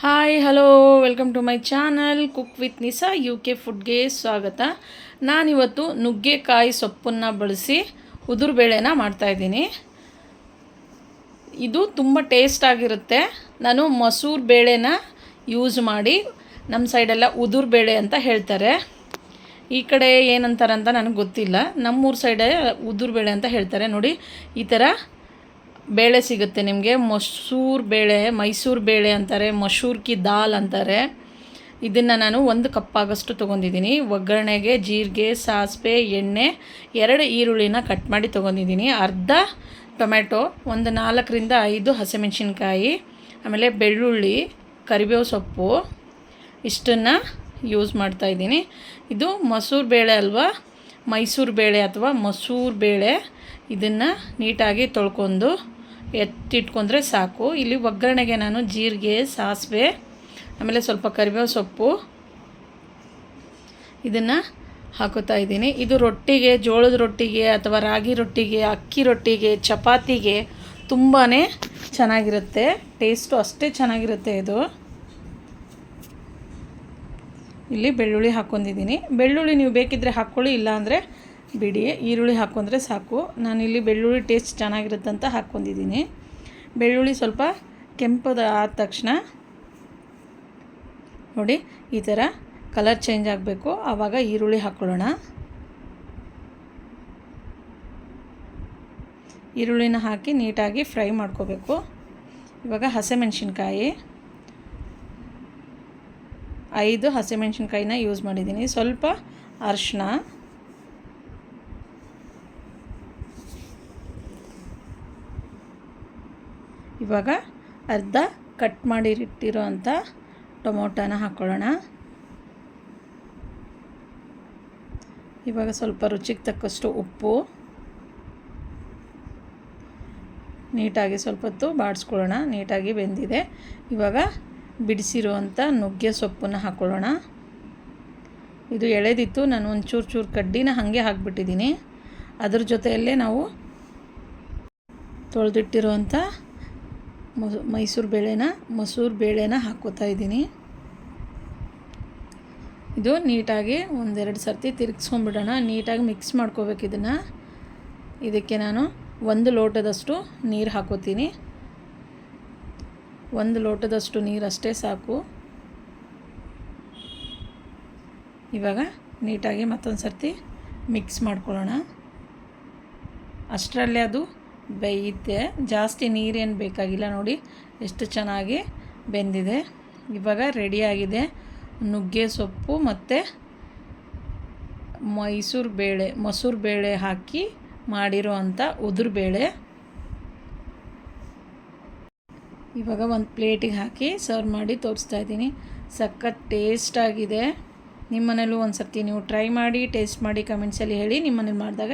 Hi hello welcome to my channel cook with Nisa UK ಫುಡ್ಗೆ ಸ್ವಾಗತ. ನಾನಿವತ್ತು ನುಗ್ಗೆಕಾಯಿ ಸೊಪ್ಪನ್ನು ಬಳಸಿ ಉದುರುಬೇಳೆನ ಮಾಡ್ತಾಯಿದ್ದೀನಿ. ಇದು ತುಂಬ ಟೇಸ್ಟಾಗಿರುತ್ತೆ. ನಾನು ಮಸೂರು ಬೇಳೆನ ಯೂಸ್ ಮಾಡಿ, ನಮ್ಮ ಸೈಡೆಲ್ಲ ಉದುರುಬೇಳೆ ಅಂತ ಹೇಳ್ತಾರೆ. ಈ ಕಡೆ ಏನಂತಾರಂತ ನನಗೆ ಗೊತ್ತಿಲ್ಲ. ನಮ್ಮೂರ ಸೈಡೇ ಉದುರುಬೇಳೆ ಅಂತ ಹೇಳ್ತಾರೆ. ನೋಡಿ, ಈ ಥರ ಬೇಳೆ ಸಿಗುತ್ತೆ ನಿಮಗೆ. ಮಸೂರು ಬೇಳೆ, ಮೈಸೂರು ಬೇಳೆ ಅಂತಾರೆ, ಮಸೂರ್ ಕಿ ದಾಲ್ ಅಂತಾರೆ. ಇದನ್ನು ನಾನು 1 ಕಪ್ ಆಗೋಷ್ಟು ತೊಗೊಂಡಿದ್ದೀನಿ. ಒಗ್ಗರಣೆಗೆ ಜೀರಿಗೆ, ಸಾಸಿವೆ, ಎಣ್ಣೆ, 2 ಈರುಳ್ಳಿನ ಕಟ್ ಮಾಡಿ ತೊಗೊಂಡಿದ್ದೀನಿ, ಅರ್ಧ ಟೊಮೆಟೊ, ಒಂದು 4ರಿಂದ 5 ಹಸಿಮೆಣಸಿನ್ಕಾಯಿ, ಆಮೇಲೆ ಬೆಳ್ಳುಳ್ಳಿ, ಕರಿಬೇವು ಸೊಪ್ಪು, ಇಷ್ಟನ್ನು ಯೂಸ್ ಮಾಡ್ತಾಯಿದ್ದೀನಿ. ಇದು ಮಸೂರು ಬೇಳೆ ಅಲ್ವಾ, ಮೈಸೂರು ಬೇಳೆ ಅಥವಾ ಮಸೂರು ಬೇಳೆ. ಇದನ್ನು ನೀಟಾಗಿ ತೊಳ್ಕೊಂಡು ಎತ್ತಿಟ್ಕೊಂಡ್ರೆ ಸಾಕು. ಇಲ್ಲಿ ಒಗ್ಗರಣೆಗೆ ನಾನು ಜೀರಿಗೆ, ಸಾಸಿವೆ, ಆಮೇಲೆ ಸ್ವಲ್ಪ ಕರಿಬೇವು ಸೊಪ್ಪು ಇದನ್ನು ಹಾಕೋತಾ ಇದ್ದೀನಿ. ಇದು ರೊಟ್ಟಿಗೆ, ಜೋಳದ ರೊಟ್ಟಿಗೆ ಅಥವಾ ರಾಗಿ ರೊಟ್ಟಿಗೆ, ಅಕ್ಕಿ ರೊಟ್ಟಿಗೆ, ಚಪಾತಿಗೆ ತುಂಬಾ ಚೆನ್ನಾಗಿರುತ್ತೆ. ಟೇಸ್ಟು ಅಷ್ಟೇ ಚೆನ್ನಾಗಿರುತ್ತೆ ಇದು. ಇಲ್ಲಿ ಬೆಳ್ಳುಳ್ಳಿ ಹಾಕ್ಕೊಂಡಿದ್ದೀನಿ. ಬೆಳ್ಳುಳ್ಳಿ ನೀವು ಬೇಕಿದ್ದರೆ ಹಾಕ್ಕೊಳ್ಳಿ, ಇಲ್ಲ ಅಂದರೆ ಬಿಡಿ. ಈರುಳ್ಳಿ ಹಾಕ್ಕೊಂಡ್ರೆ ಸಾಕು. ನಾನಿಲ್ಲಿ ಬೆಳ್ಳುಳ್ಳಿ ಟೇಸ್ಟ್ ಚೆನ್ನಾಗಿರುತ್ತೆ ಅಂತ ಹಾಕ್ಕೊಂಡಿದ್ದೀನಿ. ಬೆಳ್ಳುಳ್ಳಿ ಸ್ವಲ್ಪ ಕೆಂಪದ ಆದ ತಕ್ಷಣ ನೋಡಿ, ಈ ಥರ ಕಲರ್ ಚೇಂಜ್ ಆಗಬೇಕು, ಆವಾಗ ಈರುಳ್ಳಿ ಹಾಕ್ಕೊಳ್ಳೋಣ. ಈರುಳ್ಳಿನ ಹಾಕಿ ನೀಟಾಗಿ ಫ್ರೈ ಮಾಡ್ಕೋಬೇಕು. ಇವಾಗ ಹಸಿಮೆಣಸಿನ್ಕಾಯಿ 5 ಹಸಿಮೆಣಸಿನ್ಕಾಯಿನ ಯೂಸ್ ಮಾಡಿದ್ದೀನಿ. ಸ್ವಲ್ಪ ಅರಿಶಿನ, ಇವಾಗ ಅರ್ಧ ಕಟ್ ಮಾಡಿಟ್ಟಿರೋ ಅಂಥ ಟೊಮೊಟೊನ ಹಾಕ್ಕೊಳ್ಳೋಣ. ಇವಾಗ ಸ್ವಲ್ಪ ರುಚಿಗೆ ತಕ್ಕಷ್ಟು ಉಪ್ಪು, ನೀಟಾಗಿ ಸ್ವಲ್ಪ ಹೊತ್ತು ಬಾಡಿಸ್ಕೊಳ್ಳೋಣ. ನೀಟಾಗಿ ಬೆಂದಿದೆ. ಇವಾಗ ಬಿಡಿಸಿರುವಂಥ ನುಗ್ಗೆ ಸೊಪ್ಪನ್ನು ಹಾಕ್ಕೊಳ್ಳೋಣ. ಇದು ಎಳೆದಿತ್ತು, ನಾನು ಒಂದು ಚೂರು ಕಡ್ಡಿನ ಹಾಗೆ ಹಾಕಿಬಿಟ್ಟಿದ್ದೀನಿ. ಅದ್ರ ಜೊತೆಯಲ್ಲೇ ನಾವು ತೊಳೆದಿಟ್ಟಿರುವಂಥ ಮಸೂರು ಬೇಳೆನ ಹಾಕ್ಕೋತಾ ಇದ್ದೀನಿ. ಇದು ನೀಟಾಗಿ 1-2 ಸರ್ತಿ ತಿರುಗಿಸ್ಕೊಂಡ್ಬಿಡೋಣ. ನೀಟಾಗಿ ಮಿಕ್ಸ್ ಮಾಡ್ಕೋಬೇಕು ಇದನ್ನು. ಇದಕ್ಕೆ ನಾನು 1 ಲೋಟದಷ್ಟು ನೀರು ಹಾಕೋತೀನಿ. 1 ಲೋಟದಷ್ಟು ನೀರು ಅಷ್ಟೇ ಸಾಕು. ಇವಾಗ ನೀಟಾಗಿ ಮತ್ತೊಂದು ಸರ್ತಿ ಮಿಕ್ಸ್ ಮಾಡ್ಕೊಳ್ಳೋಣ. ಅಷ್ಟರಲ್ಲೇ ಅದು ಬೇಯುತ್ತೆ. ಜಾಸ್ತಿ ನೀರೇನು ಬೇಕಾಗಿಲ್ಲ. ನೋಡಿ ಎಷ್ಟು ಚೆನ್ನಾಗಿ ಬೆಂದಿದೆ. ಇವಾಗ ರೆಡಿಯಾಗಿದೆ ನುಗ್ಗೆ ಸೊಪ್ಪು ಮತ್ತು ಮಸೂರು ಬೇಳೆ ಹಾಕಿ ಮಾಡಿರೋ ಅಂಥ ಉದುರುಬೇಳೆ. ಇವಾಗ ಒಂದು ಪ್ಲೇಟಿಗೆ ಹಾಕಿ ಸರ್ವ್ ಮಾಡಿ ತೋರಿಸ್ತಾ ಇದ್ದೀನಿ. ಸಖತ್ ಟೇಸ್ಟಾಗಿದೆ. ನಿಮ್ಮ ಮನೇಲೂ ಒಂದು ಸರ್ತಿ ನೀವು ಟ್ರೈ ಮಾಡಿ, ಟೇಸ್ಟ್ ಮಾಡಿ, ಕಮೆಂಟ್ಸಲ್ಲಿ ಹೇಳಿ ನಿಮ್ಮ ಮನೇಲಿ ಮಾಡಿದಾಗ